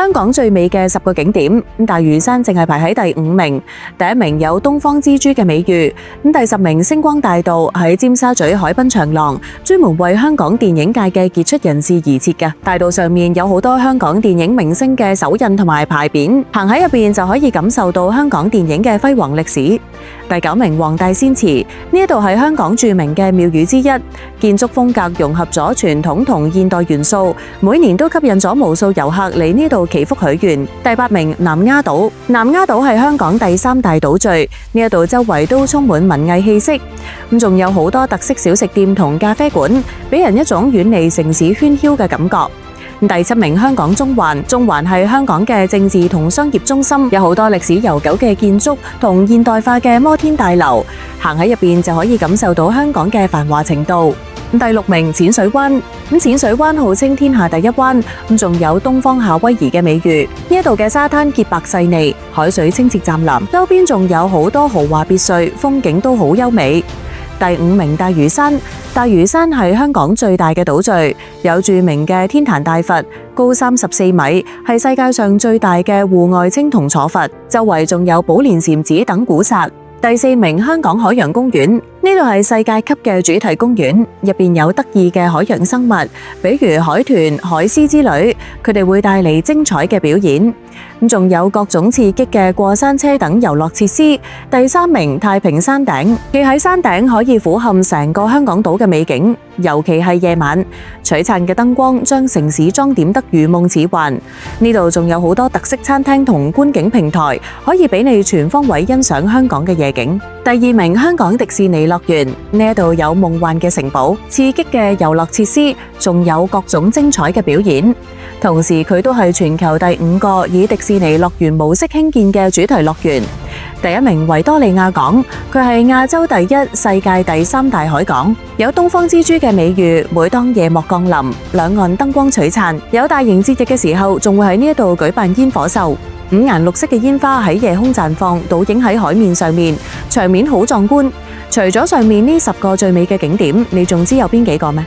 香港最美嘅10個景點，大嶼山淨係排喺第5名。第1名有東方之珠嘅美譽，第10名星光大道喺尖沙咀海濱長廊，專門為香港電影界嘅傑出人士而設嘅。大道上面有好多香港電影明星嘅手印同埋牌匾，行喺入邊就可以感受到香港電影嘅輝煌歷史。第9名黃大仙祠，呢度係香港著名嘅廟宇之一，建築風格融合咗傳統同現代元素，每年都吸引咗無數遊客嚟呢度祈福許願。第8名南丫島，南丫島係香港第3大島嶼，呢度周圍都充滿文藝氣息，仲有好多特色小食店同咖啡館，俾人一種遠離城市喧囂嘅感覺。第7名香港中環，中環係香港嘅政治同商業中心，有好多歷史悠久嘅建築同現代化嘅摩天大樓，行喺入邊就可以感受到香港嘅繁華程度。第6名淺水灣，淺水灣號稱天下第一灣，仲有東方夏威夷嘅美譽。呢度嘅沙灘潔白細膩，海水清澈湛藍，周邊仲有好多豪華別墅，風景都好優美。第5名大嶼山，大嶼山係香港最大嘅島嶼，有著名嘅天壇大佛，高34米，係世界上最大嘅戶外青銅坐佛，周圍仲有寶蓮禪寺等古剎。第4名香港海洋公園，呢度係世界級嘅主題公園，入邊有得意嘅海洋生物，比如海豚、海獅之類，佢哋會帶嚟精彩嘅表演。仲有各種刺激嘅過山車等遊樂設施。第3名太平山頂，企喺山頂可以俯瞰成個香港島嘅美景，尤其係夜晚，璀璨嘅燈光將城市裝點得如夢似幻。呢度仲有好多特色餐廳同觀景平台，可以俾你全方位欣賞香港嘅夜景。第2名香港迪士尼樂園，呢度有夢幻嘅城堡、刺激嘅遊樂設施，仲有各種精彩嘅表演。同時佢都係全球第5個以迪士尼樂園模式興建嘅主題樂園。第1名維多利亞港，佢係亞洲第1、世界第3大海港，有東方之珠嘅美譽。每當夜幕降臨，兩岸燈光璀璨，有大型節日嘅時候，仲會喺呢度舉辦煙火秀，5顏6色嘅煙花喺夜空綻放，倒影喺海面上面，場面好壯觀。除咗上面呢10個最美嘅景點，你仲知有邊幾個咩？